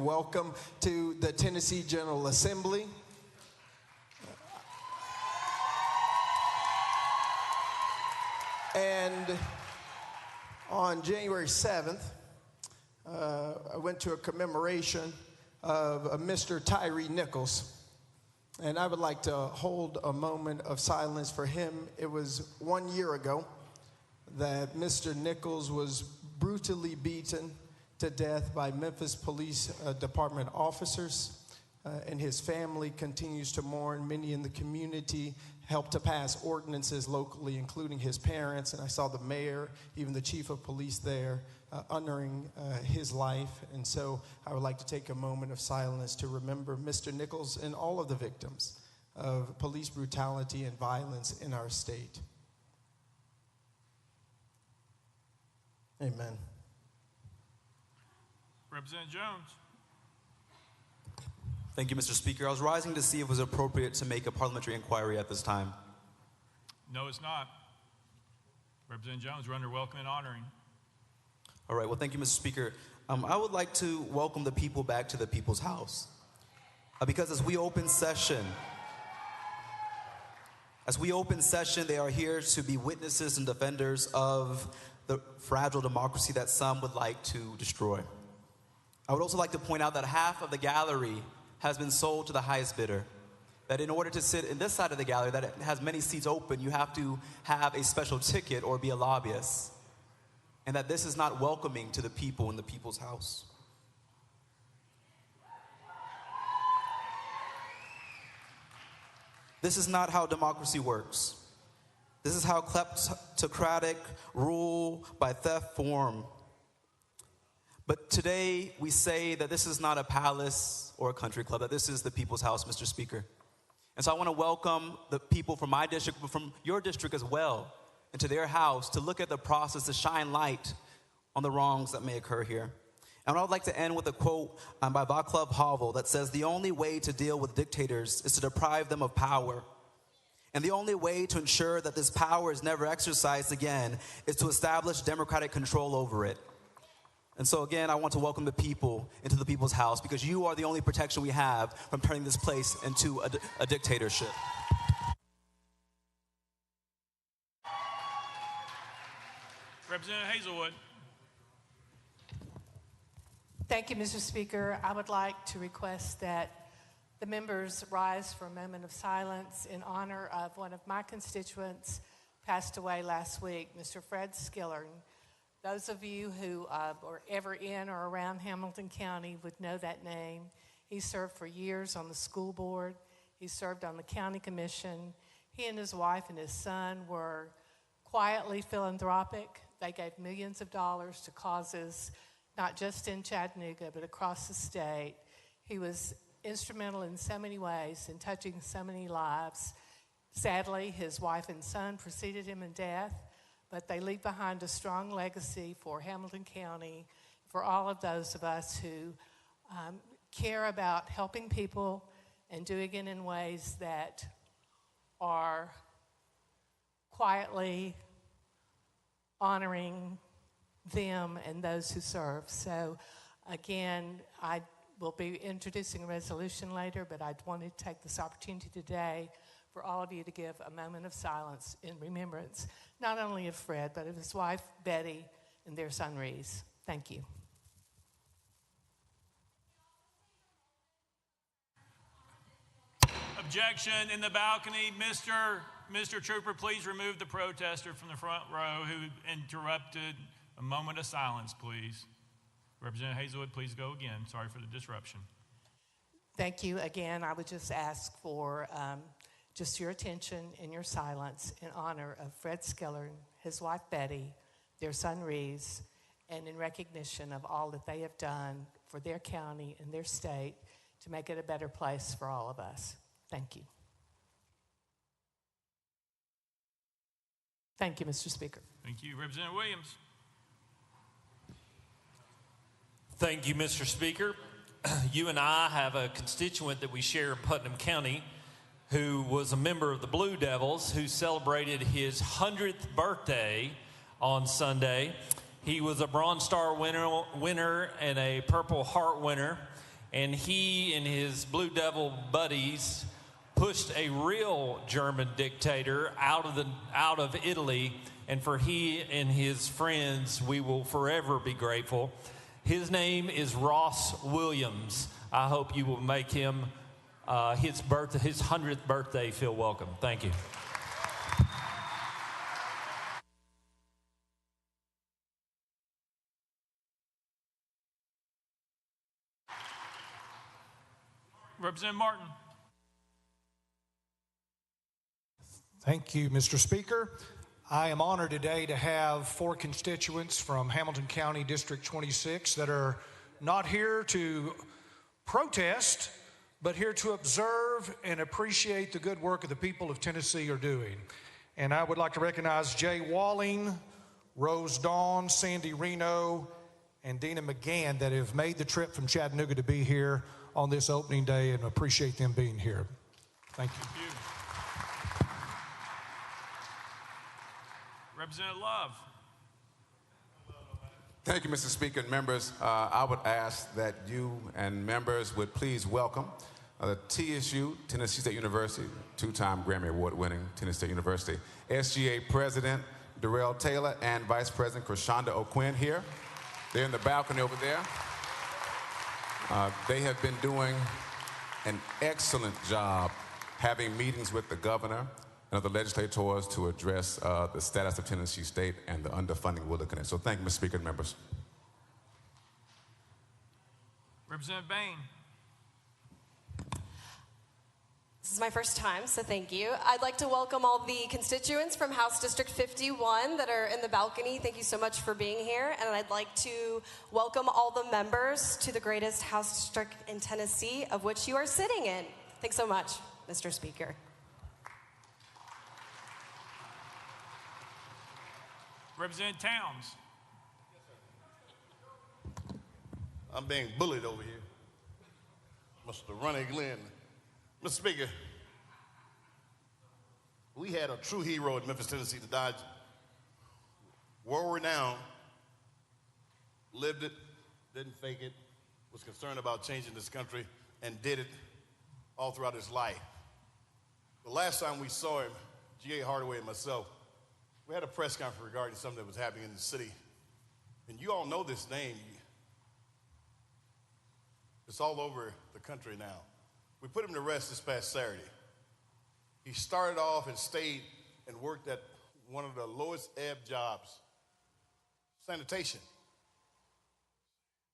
and welcome to the Tennessee General Assembly. And on January 7th, I went to a commemoration of Mr. Tyree Nichols. And I would like to hold a moment of silence for him. It was 1 year ago that Mr. Nichols was brutally beaten to death by Memphis Police Department officers. And his family continues to mourn. Many in the community helped to pass ordinances locally, including his parents. And I saw the mayor, even the chief of police there, honoring his life. And so I would like to take a moment of silence to remember Mr. Nichols and all of the victims of police brutality and violence in our state. Amen. Representative Jones. Thank you, Mr. Speaker. I was rising to see if it was appropriate to make a parliamentary inquiry at this time. No, it's not. Representative Jones, we're under welcome and honoring. All right, well, thank you, Mr. Speaker. I would like to welcome the people back to the People's House. Because as we open session, they are here to be witnesses and defenders of the fragile democracy that some would like to destroy. I would also like to point out that half of the gallery has been sold to the highest bidder. That in order to sit in this side of the gallery that has many seats open, you have to have a special ticket or be a lobbyist. And that this is not welcoming to the people in the People's House. This is not how democracy works. This is how kleptocratic rule by theft form. But today we say that this is not a palace or a country club, that this is the People's House, Mr. Speaker. And so I want to welcome the people from my district, but from your district as well, into their house to look at the process, to shine light on the wrongs that may occur here. And I would like to end with a quote by Václav Havel that says, "The only way to deal with dictators is to deprive them of power. And the only way to ensure that this power is never exercised again is to establish democratic control over it." And so again, I want to welcome the people into the People's House because you are the only protection we have from turning this place into a dictatorship. Representative Hazelwood. Thank you, Mr. Speaker. I would like to request that the members rise for a moment of silence in honor of one of my constituents passed away last week, Mr. Fred Skillern. Those of you who are ever in or around Hamilton County would know that name. He served for years on the school board. He served on the county commission. He and his wife and his son were quietly philanthropic. They gave millions of dollars to causes, not just in Chattanooga, but across the state. He was instrumental in so many ways in touching so many lives. Sadly, his wife and son preceded him in death, but they leave behind a strong legacy for Hamilton County, for all of those of us who care about helping people and doing it in ways that are quietly honoring them and those who serve. So again, I will be introducing a resolution later, but I wanted to take this opportunity today for all of you to give a moment of silence in remembrance, not only of Fred, but of his wife, Betty, and their son, Reese. Thank you. Objection in the balcony. Mr. Trooper, please remove the protester from the front row who interrupted. A moment of silence, please. Representative Hazelwood, please go again. Sorry for the disruption. Thank you again. I would just ask for just your attention and your silence in honor of Fred Skillern, his wife Betty, their son Reese, and in recognition of all that they have done for their county and their state to make it a better place for all of us. Thank you. Thank you, Mr. Speaker. Thank you. Representative Williams. Thank you, Mr. Speaker. You and I have a constituent that we share in Putnam County who was a member of the Blue Devils, who celebrated his 100th birthday on Sunday. He was a Bronze Star winner and a Purple Heart winner. and he and his Blue Devil buddies pushed a real German dictator out of Italy, and for he and his friends, we will forever be grateful. His name is Ross Williams. I hope you will make him his 100th birthday feel welcome. Thank you. Representative Martin. Thank you, Mr. Speaker. I am honored today to have 4 constituents from Hamilton County District 26 that are not here to protest, but here to observe and appreciate the good work of the people of Tennessee are doing. And I would like to recognize Jay Walling, Rose Dawn, Sandy Reno, and Dina McGann that have made the trip from Chattanooga to be here on this opening day, and appreciate them being here. Thank you. Thank you. Representative Love. Thank you, Mr. Speaker and members. I would ask that you and members would please welcome the TSU, Tennessee State University, 2-time Grammy Award-winning Tennessee State University, SGA President Darrell Taylor and Vice President Krishanda O'Quinn here. They're in the balcony over there. They have been doing an excellent job having meetings with the governor and other legislators to address the status of Tennessee State and the underfunding we're looking at. So thank you, Mr. Speaker and members. Representative Bain. This is my first time, so thank you. I'd like to welcome all the constituents from House District 51 that are in the balcony. Thank you so much for being here. And I'd like to welcome all the members to the greatest House District in Tennessee, of which you are sitting in. Thanks so much, Mr. Speaker. Representative Towns. I'm being bullied over here. Mr. Ronnie Glenn. Mr. Speaker, we had a true hero in Memphis, Tennessee that died world-renowned, lived it, didn't fake it, was concerned about changing this country, and did it all throughout his life. The last time we saw him, G.A. Hardaway and myself, we had a press conference regarding something that was happening in the city. And you all know this name. It's all over the country now. We put him to rest this past Saturday. He started off and stayed and worked at one of the lowest ebb jobs, sanitation.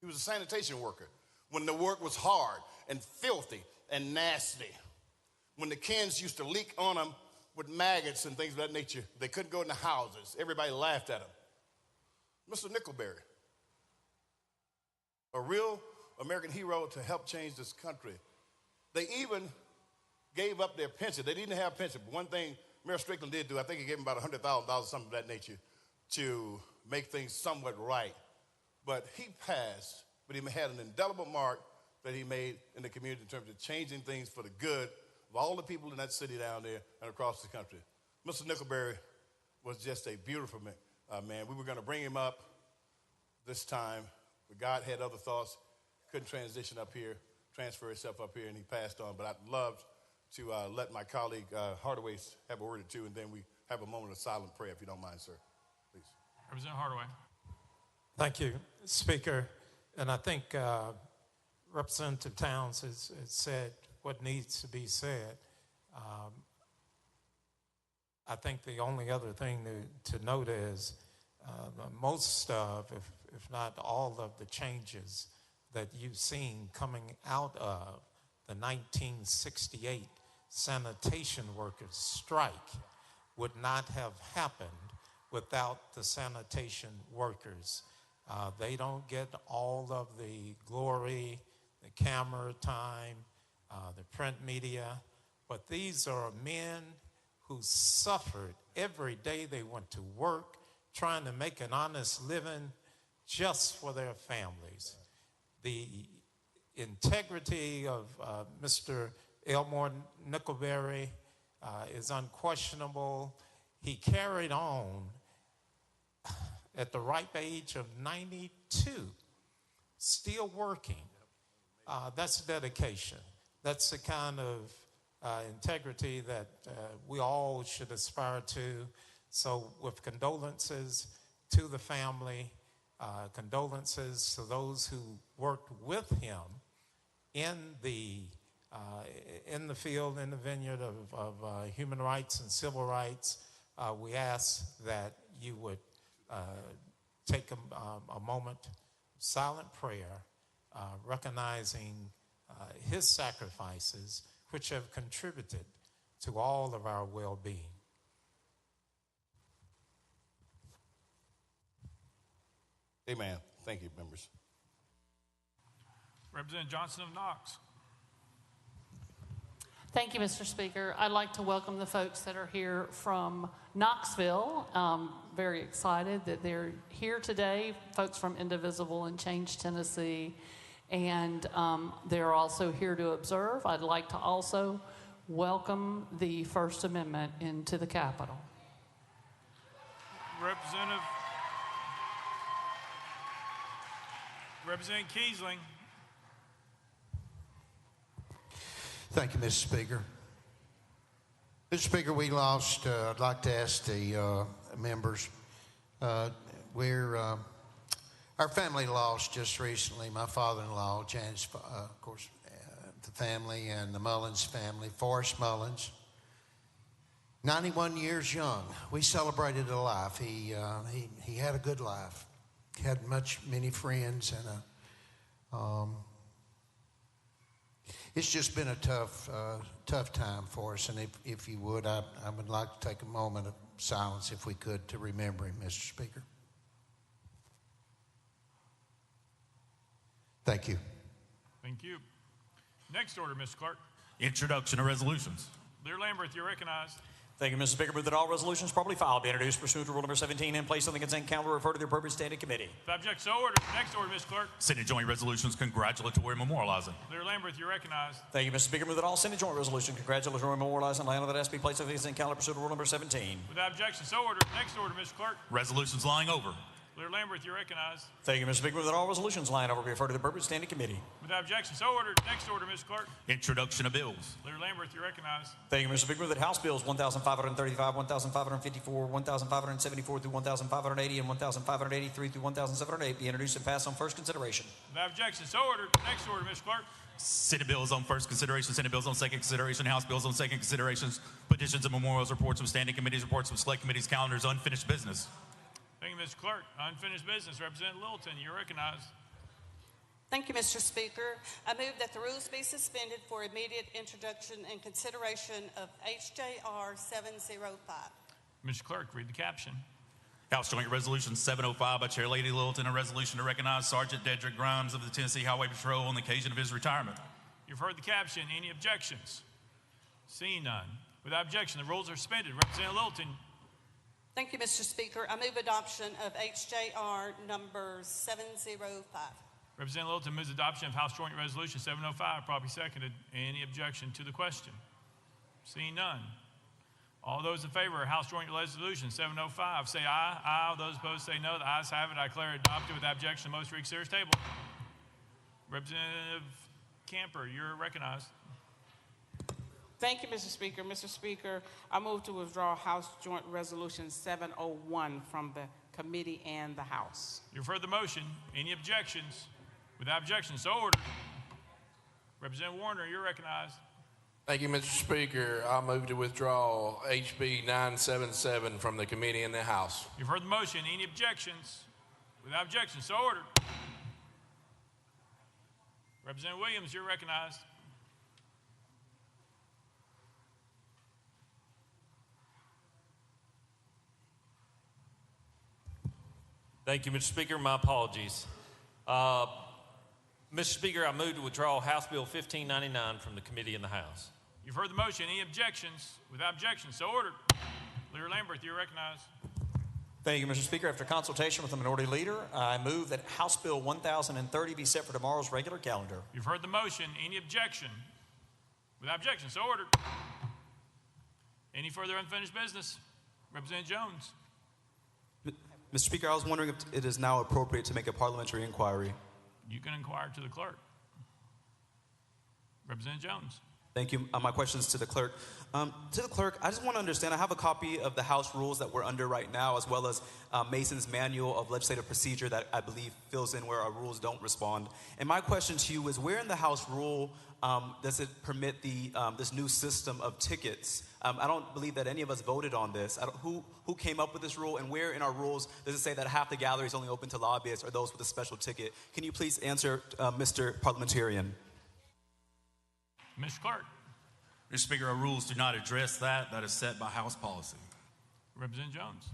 He was a sanitation worker. When the work was hard and filthy and nasty, when the cans used to leak on them with maggots and things of that nature, they couldn't go in the houses. Everybody laughed at him. Mr. Nickelberry, a real American hero to help change this country. They even gave up their pension. They didn't have pension, but one thing Mayor Strickland did do, I think he gave him about $100,000, something of that nature, to make things somewhat right. But he passed, but he had an indelible mark that he made in the community in terms of changing things for the good of all the people in that city down there and across the country. Mr. Nickelberry was just a beautiful man. We were going to bring him up this time, but God had other thoughts. Couldn't transition up here, transfer himself up here, and he passed on. But I'd love to let my colleague Hardaway have a word or two, and then we have a moment of silent prayer, if you don't mind, sir. Please. Representative Hardaway. Thank you, Speaker. And I think Representative Towns has said what needs to be said. I think the only other thing to note is most of, if not all of the changes that you've seen coming out of the 1968 sanitation workers strike would not have happened without the sanitation workers. They don't get all of the glory, the camera time, the print media, but these are men who suffered every day they went to work trying to make an honest living just for their families. The integrity of Mr. Elmore Nickelberry is unquestionable. He carried on at the ripe age of 92, still working. That's dedication. That's the kind of integrity that we all should aspire to. So with condolences to the family, condolences to those who worked with him in the field, in the vineyard of human rights and civil rights, we ask that you would take a moment of silent prayer, recognizing his sacrifices, which have contributed to all of our well-being. Amen. Thank you, members. Representative Johnson of Knox. Thank you, Mr. Speaker. I'd like to welcome the folks that are here from Knoxville. Very excited that they're here today, folks from Indivisible and Change Tennessee, and they're also here to observe. I'd like to also welcome the First Amendment into the Capitol. Representative Kiesling. Thank you, Mr. Speaker. Mr. Speaker, we lost, I'd like to ask the members, our family lost just recently, my father-in-law, Janice, of course, the family and the Mullins family, Forrest Mullins, 91 years young. We celebrated a life. He had a good life. He had many friends, and it's just been a tough time for us. And if you would, I would like to take a moment of silence, if we could, to remember him, Mr. Speaker. Thank you. Thank you. Next order, Mr. Clerk. Introduction of resolutions. Lear Lamberth, you're recognized. Thank you, Mr. Speaker. Move that all resolutions properly filed be introduced pursuant to Rule number 17 and placed on the consent calendar, referred to the appropriate standing committee. Without objection, so ordered. Next order, Mr. Clerk. Senate joint resolutions congratulatory memorializing. Lear Lamberth, you're recognized. Thank you, Mr. Speaker. Move that all Senate joint resolutions congratulatory memorializing lying on that has to be placed on the consent calendar pursuant to Rule number 17. Without objection, so ordered. Next order, Mr. Clerk. Resolutions lying over. Lear Lamberth, you're recognized. Thank you, Mr. Speaker. Move that all resolutions lying over be referred to the appropriate standing committee. Without objection, so ordered. Next order, Mr. Clerk. Introduction of bills. Lear Lamberth, you're recognized. Thank you, Mr. Speaker. Move that House Bills 1,535, 1,554, 1,574 through 1,580, and 1,583 through 1,708 be introduced and passed on first consideration. Without objection, so ordered. Next order, Mr. Clerk. Senate bills on first consideration, Senate bills on second consideration, House bills on second considerations, petitions and memorials, reports from standing committees, reports from select committees, calendars, unfinished business. Thank you, Mr. Clerk. Unfinished business. Representative Littleton, you're recognized. Thank you, Mr. Speaker. I move that the rules be suspended for immediate introduction and consideration of HJR 705. Mr. Clerk, read the caption. House Joint Resolution 705 by Chair Lady Littleton, a resolution to recognize Sergeant Dedrick Grimes of the Tennessee Highway Patrol on the occasion of his retirement. You've heard the caption. Any objections? Seeing none. Without objection, the rules are suspended. Representative Littleton. Thank you, Mr. Speaker. I move adoption of HJR number 705. Representative Littleton moves adoption of House Joint Resolution 705, properly seconded. Any objection to the question? Seeing none. All those in favor of House Joint Resolution 705 say aye. Aye. All those opposed say no. The ayes have it. I declare it adopted without objection. The motion reconsiders table. Representative Camper, you're recognized. Thank you, Mr. Speaker. Mr. Speaker, I move to withdraw House Joint Resolution 701 from the committee and the House. You've heard the motion. Any objections? Without objection, so ordered. Representative Warner, you're recognized. Thank you, Mr. Speaker. I move to withdraw HB 977 from the committee and the House. You've heard the motion. Any objections? Without objection, so ordered. Representative Williams, you're recognized. Thank you, Mr. Speaker. My apologies. Mr. Speaker, I move to withdraw House Bill 1599 from the committee in the House. You've heard the motion. Any objections? Without objection, so ordered. Leader Lamberth, you're recognized. Thank you, Mr. Speaker. After consultation with the minority leader, I move that House Bill 1030 be set for tomorrow's regular calendar. You've heard the motion. Any objection? Without objection, so ordered. Any further unfinished business? Representative Jones. Mr. Speaker, I was wondering if it is now appropriate to make a parliamentary inquiry. You can inquire to the clerk. Representative Jones. Thank you. My question is to the clerk. To the clerk, I just want to understand, I have a copy of the House rules that we're under right now, as well as Mason's manual of legislative procedure that I believe fills in where our rules don't respond. And my question to you is, where in the House rule does it permit this new system of tickets? I don't believe that any of us voted on this. Who came up with this rule, and where in our rules does it say that half the gallery is only open to lobbyists or those with a special ticket? Can you please answer, Mr. Parliamentarian? Mr. Clark. Mr. Speaker, our rules do not address that. That is set by House policy. Representative Jones.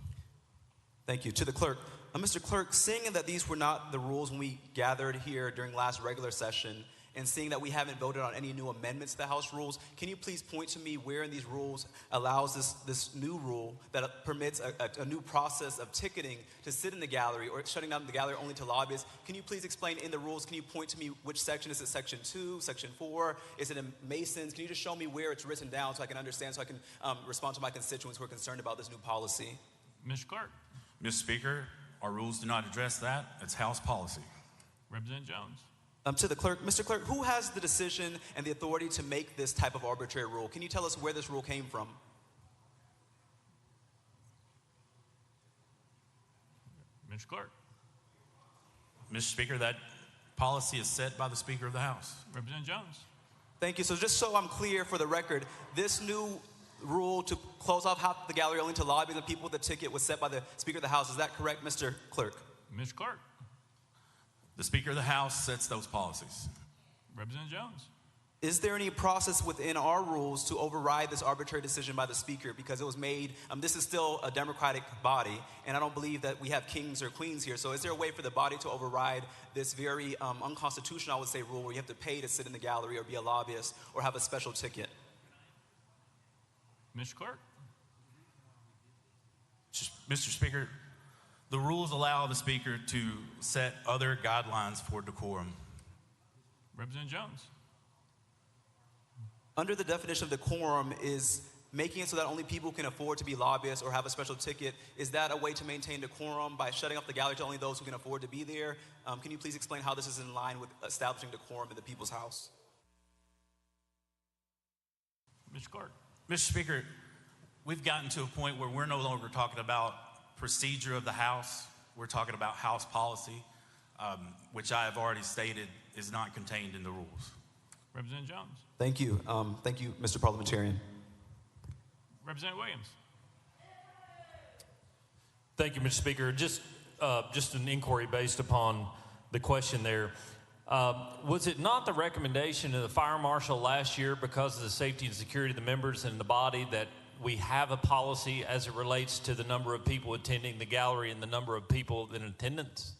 Thank you. To the clerk. Mr. Clerk, seeing that these were not the rules when we gathered here during last regular session, and seeing that we haven't voted on any new amendments to the House rules, can you please point to me where in these rules allows this new rule that permits a new process of ticketing to sit in the gallery or shutting down the gallery only to lobbyists? Can you please explain in the rules, can you point to me which section? Is it section 2, section 4? Is it in Mason's? Can you just show me where it's written down so I can understand, so I can respond to my constituents who are concerned about this new policy? Mr. Clark. Mr. Speaker, our rules do not address that. It's House policy. Representative Jones. To the clerk, Mr. Clerk, who has the decision and the authority to make this type of arbitrary rule? Can you tell us where this rule came from? Mr. Clark. Mr. Speaker, that policy is set by the Speaker of the House. Representative Jones. Thank you. So just so I'm clear for the record, this new rule to close off half the gallery only to lobbyists and people with a ticket was set by the Speaker of the House. Is that correct, Mr. Clerk? Mr. Clark. The Speaker of the House sets those policies. Representative Jones. Is there any process within our rules to override this arbitrary decision by the Speaker? Because it was made, this is still a democratic body, and I don't believe that we have kings or queens here. So is there a way for the body to override this very unconstitutional, I would say, rule where you have to pay to sit in the gallery or be a lobbyist or have a special ticket? Mr. Clark. Mr. Speaker, the rules allow the Speaker to set other guidelines for decorum. Representative Jones. Under the definition of decorum, is making it so that only people can afford to be lobbyists or have a special ticket, is that a way to maintain decorum by shutting off the gallery to only those who can afford to be there? Can you please explain how this is in line with establishing decorum in the People's House? Mr. Clark. Mr. Speaker, we've gotten to a point where we're no longer talking about procedure of the House. We're talking about House policy, which I have already stated is not contained in the rules. Representative Jones. Thank you. Thank you, Mr. Parliamentarian. Representative Williams. Thank you, Mr. Speaker. Just an inquiry based upon the question there. Was it not the recommendation of the fire marshal last year, because of the safety and security of the members and the body, that we have a policy as it relates to the number of people attending the gallery and the number of people in attendance?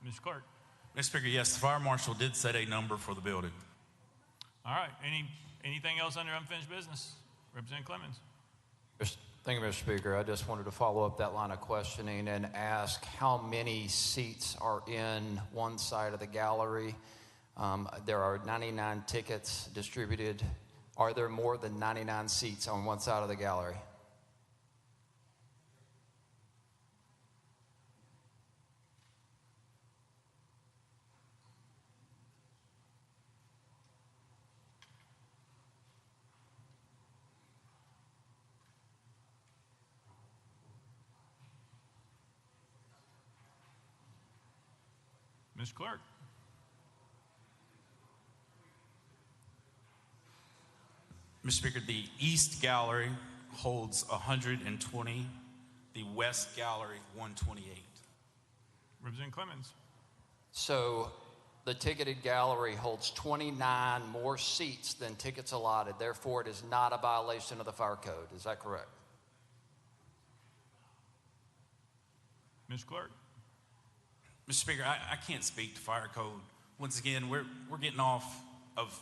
Mr. Clark. Mr. Speaker, yes, the fire marshal did set a number for the building. All right. Anything else under unfinished business? Representative Clemens. Thank you, Mr. Speaker. I just wanted to follow up that line of questioning and ask how many seats are in one side of the gallery. There are 99 tickets distributed. Are there more than 99 seats on one side of the gallery? Mr. Clark. Mr. Speaker, the East Gallery holds 120, the West Gallery 128. Representative Clemens. So the ticketed gallery holds 29 more seats than tickets allotted. Therefore, it is not a violation of the fire code. Is that correct? Mr. Clark. Mr. Speaker, I can't speak to fire code. Once again, we're getting off of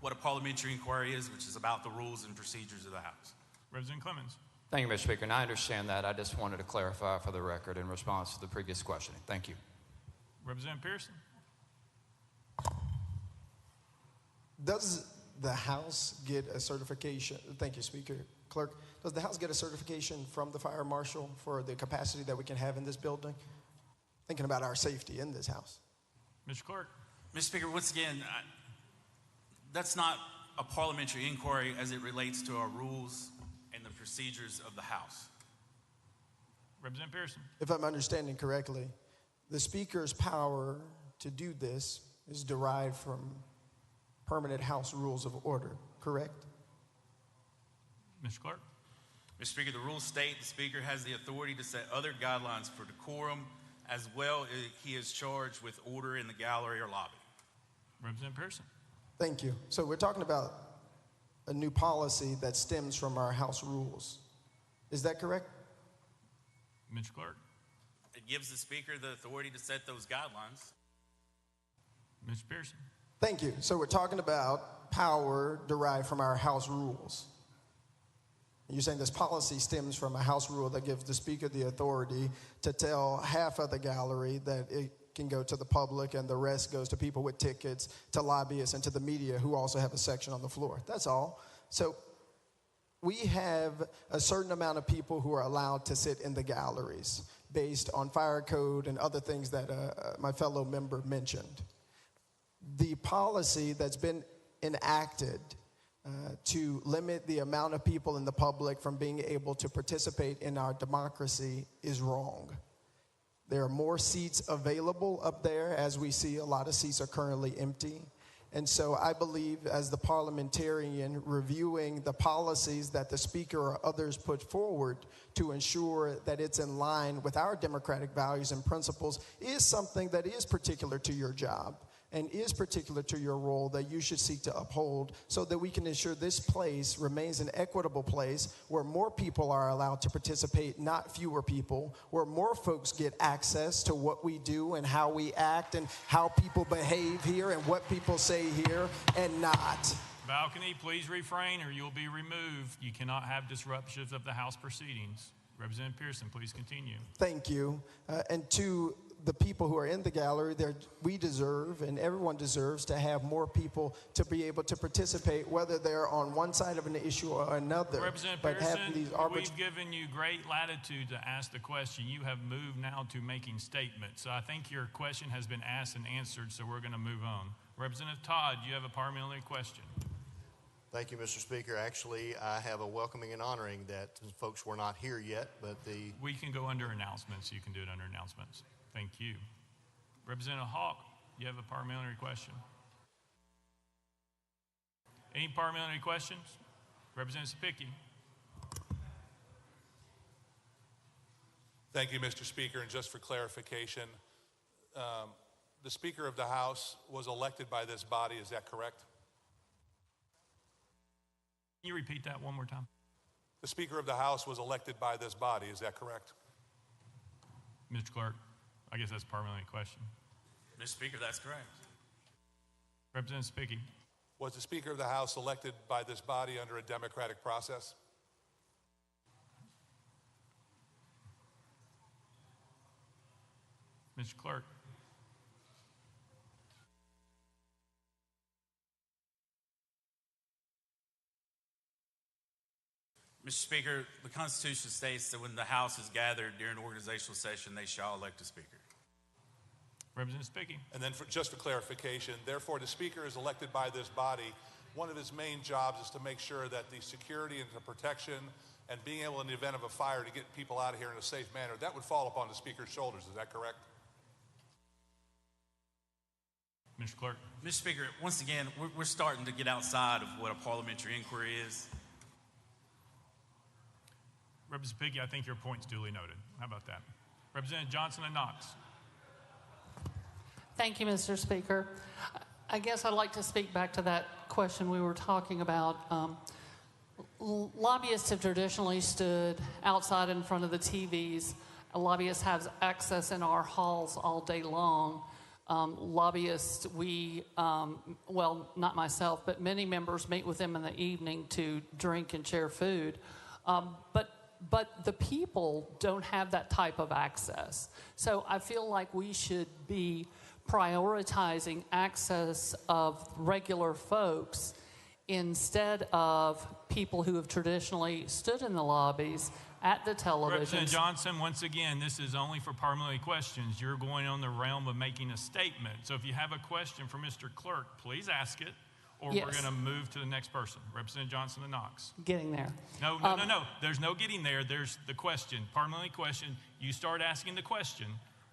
what a parliamentary inquiry is, which is about the rules and procedures of the House. Representative Clemens. Thank you, Mr. Speaker, and I understand that. I just wanted to clarify for the record in response to the previous questioning. Thank you. Representative Pearson. Does the House get a certification? Thank you, Speaker. Clerk, does the House get a certification from the fire marshal for the capacity that we can have in this building? Thinking about our safety in this House. Mr. Clerk. Mr. Speaker, once again, that's not a parliamentary inquiry as it relates to our rules and the procedures of the House. Representative Pearson. If I'm understanding correctly, the Speaker's power to do this is derived from permanent House rules of order, correct? Mr. Clerk. Mr. Speaker, the rules state the Speaker has the authority to set other guidelines for decorum, as well as he is charged with order in the gallery or lobby. Representative Pearson. Thank you. So we're talking about a new policy that stems from our House rules. Is that correct? Mr. Clerk. It gives the Speaker the authority to set those guidelines. Mr. Pearson. Thank you. So we're talking about power derived from our House rules. You're saying this policy stems from a House rule that gives the Speaker the authority to tell half of the gallery that it can go to the public and the rest goes to people with tickets, to lobbyists, and to the media who also have a section on the floor. That's all. So we have a certain amount of people who are allowed to sit in the galleries based on fire code and other things that my fellow member mentioned. The policy that's been enacted to limit the amount of people in the public from being able to participate in our democracy is wrong. There are more seats available up there. As we see, a lot of seats are currently empty. And so I believe, as the parliamentarian reviewing the policies that the Speaker or others put forward to ensure that it's in line with our democratic values and principles, is something that is particular to your job and is particular to your role that you should seek to uphold, so that we can ensure this place remains an equitable place where more people are allowed to participate, not fewer people, where more folks get access to what we do and how we act and how people behave here and what people say here and not. Balcony, please refrain or you'll be removed. You cannot have disruptions of the House proceedings. Representative Pearson, please continue. Thank you. And to the people who are in the gallery, we deserve, and everyone deserves, to have more people to be able to participate, whether they're on one side of an issue or another. Representative Pearson, we've given you great latitude to ask the question. You have moved now to making statements. So I think your question has been asked and answered, so we're going to move on. Representative Todd, you have a parliamentary question. Thank you, Mr. Speaker. Actually, I have a welcoming and honoring that folks were not here yet, but We can go under announcements. You can do it under announcements. Thank you. Representative Hawk, you have a parliamentary question. Any parliamentary questions? Representative Sapicki. Thank you, Mr. Speaker. And just for clarification, the Speaker of the House was elected by this body. Is that correct? Can you repeat that one more time? The Speaker of the House was elected by this body. Is that correct? Mr. Clerk, I guess that's a parliamentary question. Mr. Speaker, that's correct. Representative Spicky. Was the Speaker of the House elected by this body under a democratic process? Mr. Clerk. Mr. Speaker, the Constitution states that when the House is gathered during an organizational session, they shall elect a Speaker. Representative Spicky. And then just for clarification, therefore the Speaker is elected by this body. One of his main jobs is to make sure that the security and the protection and being able in the event of a fire to get people out of here in a safe manner, that would fall upon the Speaker's shoulders. Is that correct? Mr. Clerk. Mr. Speaker, once again, we're starting to get outside of what a parliamentary inquiry is. Representative Spicky, I think your point's duly noted. How about that? Representative Johnson and Knox. Thank you, Mr. Speaker. I guess I'd like to speak back to that question we were talking about. Lobbyists have traditionally stood outside in front of the TVs. Lobbyists have access in our halls all day long. Lobbyists, well, not myself, but many members meet with them in the evening to drink and share food. But the people don't have that type of access. So I feel like we should be prioritizing access of regular folks instead of people who have traditionally stood in the lobbies at the television. Representative Johnson, once again, this is only for parliamentary questions. You're going on the realm of making a statement. So if you have a question for Mr. Clerk, please ask it, or Yes. we're going to move to the next person. Representative Johnson and Knox. Getting there. No. There's no getting there. There's the question. Parliamentary question. You start asking the question,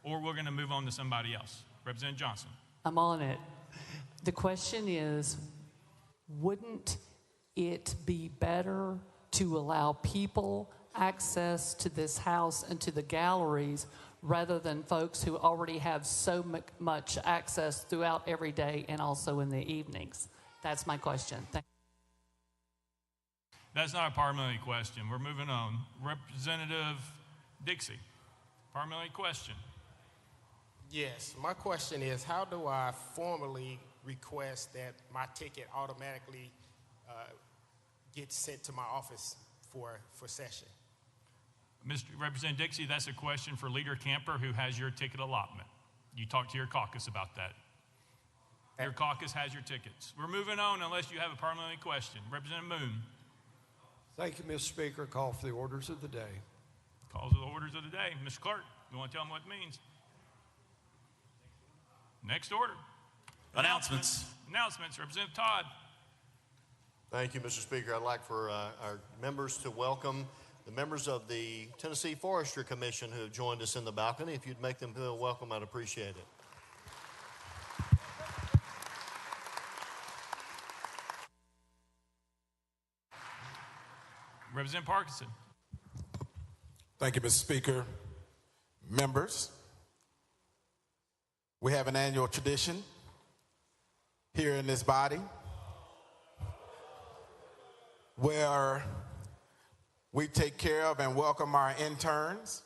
or we're going to move on to somebody else. Representative Johnson. I'm on it. The question is, wouldn't it be better to allow people access to this house and to the galleries rather than folks who already have so much access throughout every day and also in the evenings? That's my question. That's not a parliamentary question. We're moving on. Representative Dixie, parliamentary question. Yes, my question is, how do I formally request that my ticket automatically gets sent to my office for session? Mr. Representative Dixie, that's a question for Leader Camper, who has your ticket allotment. You talk to your caucus about that. Your caucus has your tickets. We're moving on unless you have a parliamentary question. Representative Moon. Thank you, Mr. Speaker. Call for the orders of the day. Calls of the orders of the day. Mr. Clerk, you want to tell them what it means? Next order. Announcements. Announcements. Representative Todd. Thank you, Mr. Speaker. I'd like for our members to welcome the members of the Tennessee Forestry Commission who have joined us in the balcony. If you'd make them feel welcome, I'd appreciate it. Representative Parkinson. Thank you, Mr. Speaker. Members, we have an annual tradition here in this body where we take care of and welcome our interns.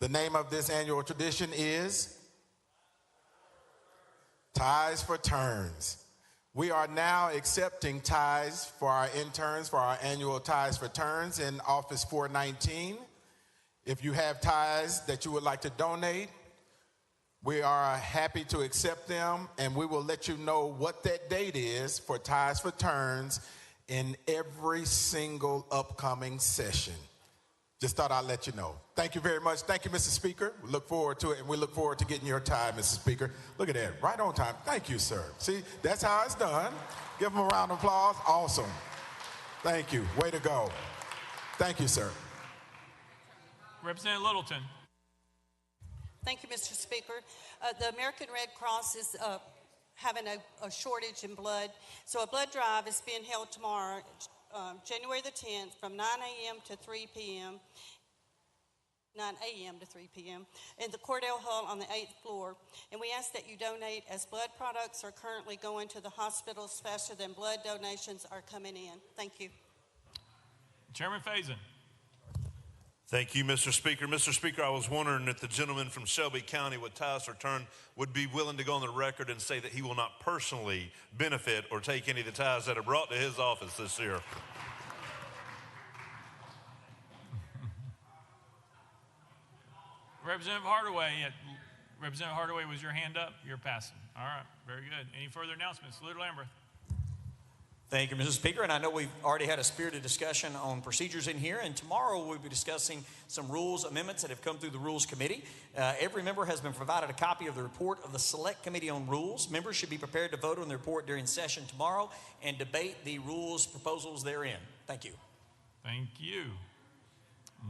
The name of this annual tradition is Ties for Turns. We are now accepting ties for our interns for our annual Ties for Turns in Office 419. If you have ties that you would like to donate, we are happy to accept them, and we will let you know what that date is for Ties for Turns in every single upcoming session. Just thought I'd let you know. Thank you very much. Thank you, Mr. Speaker. We look forward to it, and we look forward to getting your tie, Mr. Speaker. Look at that, right on time. Thank you, sir. See, that's how it's done. Give them a round of applause. Awesome. Thank you. Way to go. Thank you, sir. Representative Littleton. Thank you, Mr. Speaker. The American Red Cross is having a shortage in blood, so a blood drive is being held tomorrow, January the 10th, from 9 a.m. to 3 p.m., 9 a.m. to 3 p.m., in the Cordell Hall on the 8th floor. And we ask that you donate, as blood products are currently going to the hospitals faster than blood donations are coming in. Thank you. Chairman Faison. Thank you, Mr. Speaker. Mr. Speaker, I was wondering if the gentleman from Shelby County with ties for turn would be willing to go on the record and say that he will not personally benefit or take any of the ties that are brought to his office this year. Representative Hardaway, was your hand up? You're passing. All right, very good. Any further announcements? Leader Lambert. Thank you, Mr. Speaker. And I know we've already had a spirited discussion on procedures in here, and tomorrow we'll be discussing some rules amendments that have come through the Rules Committee. Every member has been provided a copy of the report of the Select Committee on Rules. Members should be prepared to vote on the report during session tomorrow and debate the rules proposals therein. Thank you. Thank you.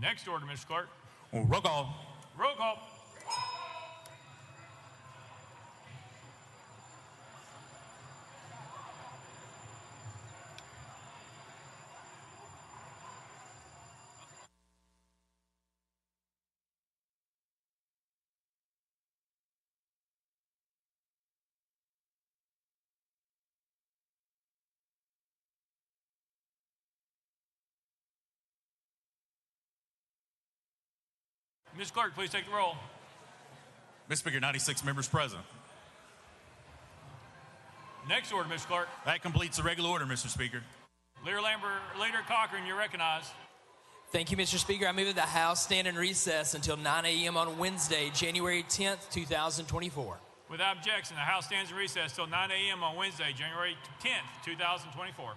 Next order, Mr. Clerk. Roll call. Roll call. Ms. Clerk, please take the roll. Mr. Speaker, 96 members present. Next order, Mr. Clerk. That completes the regular order, Mr. Speaker. Leader Lambert, Leader Cochran, you're recognized. Thank you, Mr. Speaker. I move that the House stand in recess until 9 a.m. on Wednesday, January 10th, 2024. Without objection, the House stands in recess till 9 a.m. on Wednesday, January 10th, 2024.